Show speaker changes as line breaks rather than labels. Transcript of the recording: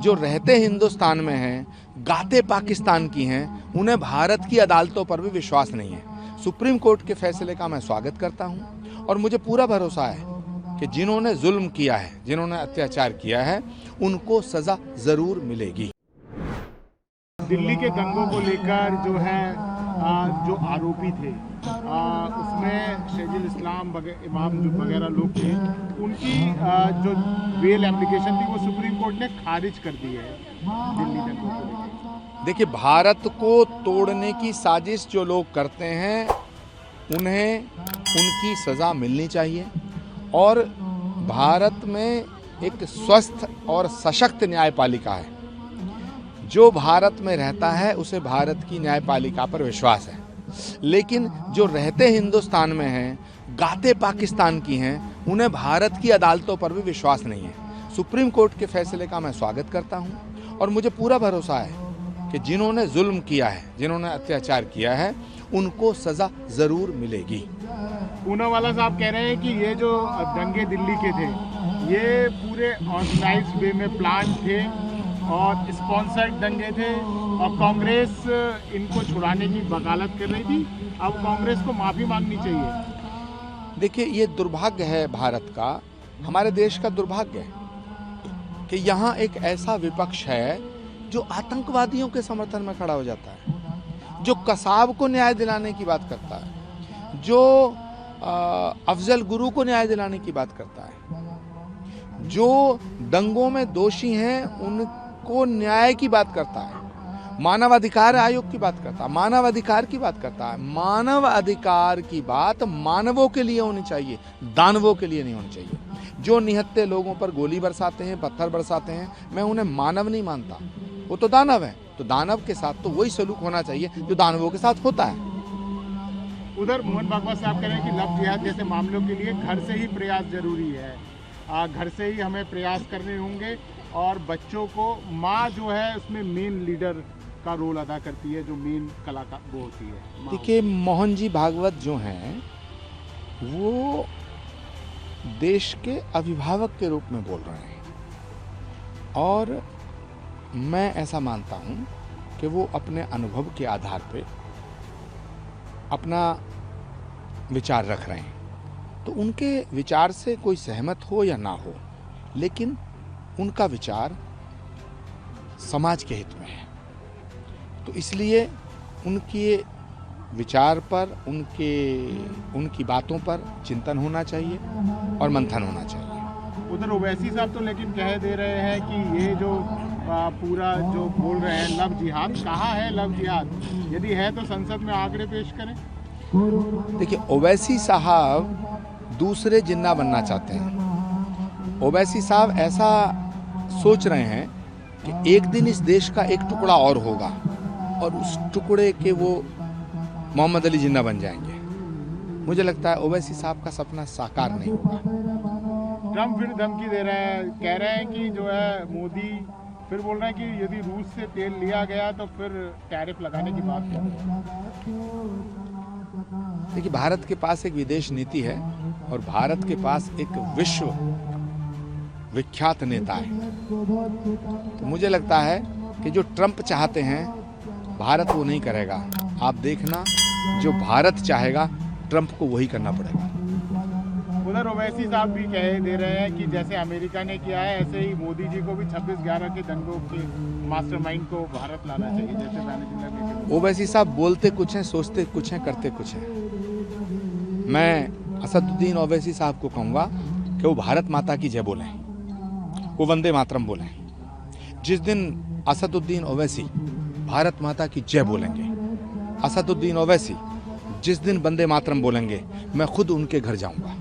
जो रहते हिंदुस्तान में हैं, गाते पाकिस्तान की हैं, उन्हें भारत की अदालतों पर भी विश्वास नहीं है। सुप्रीम कोर्ट के फैसले का मैं स्वागत करता हूं और मुझे पूरा भरोसा है कि जिन्होंने जुल्म किया है, जिन्होंने अत्याचार किया है, उनको सजा जरूर मिलेगी।
दिल्ली के दंगों को लेकर जो है जो आरोपी थे उसमें शहीदुल इस्लाम इमाम जो वगैरह लोग थे, उनकी जो बेल एप्लीकेशन थी वो सुप्रीम कोर्ट ने खारिज कर दी है दिल्ली दंगों को लेकर।
देखिए, भारत को तोड़ने की साजिश जो लोग करते हैं उन्हें उनकी सज़ा मिलनी चाहिए और भारत में एक स्वस्थ और सशक्त न्यायपालिका है। जो भारत में रहता है उसे भारत की न्यायपालिका पर विश्वास है, लेकिन जो रहते हिंदुस्तान में हैं, गाते पाकिस्तान की हैं, उन्हें भारत की अदालतों पर भी विश्वास नहीं है। सुप्रीम कोर्ट के फैसले का मैं स्वागत करता हूं और मुझे पूरा भरोसा है कि जिन्होंने जुल्म किया है, जिन्होंने अत्याचार किया है, उनको सजा जरूर मिलेगी।
पूनावाला साहब कह रहे हैं कि ये जो दंगे दिल्ली के थे ये पूरे ऑर्गेनाइज्ड वे में प्लान थे और स्पॉन्सर्ड दंगे थे और कांग्रेस इनको छुड़ाने की वकालत कर रही थी। अब कांग्रेस को माफ़ी मांगनी चाहिए।
देखिए, ये दुर्भाग्य है भारत का, हमारे देश का दुर्भाग्य है कि यहाँ एक ऐसा विपक्ष है जो आतंकवादियों के समर्थन में खड़ा हो जाता है, जो कसाब को न्याय दिलाने की बात करता है, जो अफजल गुरु को न्याय दिलाने की बात करता है, जो दंगों में दोषी हैं उनको न्याय की बात करता है, मानवाधिकार आयोग की बात करता है, मानवाधिकार की बात करता है। मानव अधिकार की बात मानवों के लिए होनी चाहिए, दानवों के लिए नहीं होनी चाहिए। जो निहत्थे लोगों पर गोली बरसाते हैं, पत्थर बरसाते हैं, मैं उन्हें मानव नहीं मानता, वो तो दानव है। तो दानव के साथ तो वही सलूक होना चाहिए जो दानवों के साथ होता है।
उधर मोहन भागवत साहब कह रहे हैं कि लव जिहाद जैसे मामलों के लिए घर से ही प्रयास जरूरी है, घर से ही हमें प्रयास करने होंगे और बच्चों को माँ जो है उसमें मेन लीडर का रोल अदा करती है, जो मेन कलाकार वो होती है।
देखिए, मोहन जी भागवत जो हैं वो देश के अभिभावक के रूप में बोल रहे हैं और मैं ऐसा मानता हूं कि वो अपने अनुभव के आधार पे अपना विचार रख रहे हैं। तो उनके विचार से कोई सहमत हो या ना हो, लेकिन उनका विचार समाज के हित में है, तो इसलिए उनके विचार पर, उनकी बातों पर चिंतन होना चाहिए और मंथन होना चाहिए।
उधर ओवैसी साहब तो लेकिन कह दे रहे हैं कि ये जो पूरा जो बोल रहे हैं लव जिहाद, कहाँ है लव जिहाद? यदि है तो संसद में आंकड़े पेश करें।
देखिए, ओवैसी साहब दूसरे जिन्ना बनना चाहते हैं। ओवैसी साहब ऐसा सोच रहे हैं कि एक दिन इस देश का एक टुकड़ा और होगा और उस टुकड़े के वो मोहम्मद अली जिन्ना बन जाएंगे। मुझे लगता है ओवैसी साहब का सपना साकार नहीं होगा।
ट्रम्प फिर धमकी दे रहे हैं, कह रहे हैं कि जो है मोदी फिर बोल रहे हैं कि यदि रूस से तेल लिया गया तो फिर टैरिफ लगाने की बात कर रहे हैं।
देखिए, भारत के पास एक विदेश नीति है और भारत के पास एक विश्व विख्यात नेता है। तो मुझे लगता है कि जो ट्रम्प चाहते हैं भारत वो नहीं करेगा। आप देखना, जो भारत चाहेगा ट्रम्प को वही करना पड़ेगा।
उधर ओवैसी साहब भी कह दे रहे हैं कि जैसे अमेरिका ने किया है ऐसे ही मोदी जी को भी 26/11 के दंगों के मास्टरमाइंड को भारत लाना चाहिए, जैसे मैंने।
ओवैसी साहब बोलते कुछ हैं, सोचते कुछ हैं, करते कुछ हैं। मैं असदुद्दीन ओवैसी साहब को कहूँगा कि वो भारत माता की जय बोलें, वो वंदे मातरम बोलें। जिस दिन असदुद्दीन ओवैसी भारत माता की जय बोलेंगे, असदुद्दीन ओवैसी जिस दिन वंदे मातरम बोलेंगे, मैं खुद उनके घर जाऊंगा।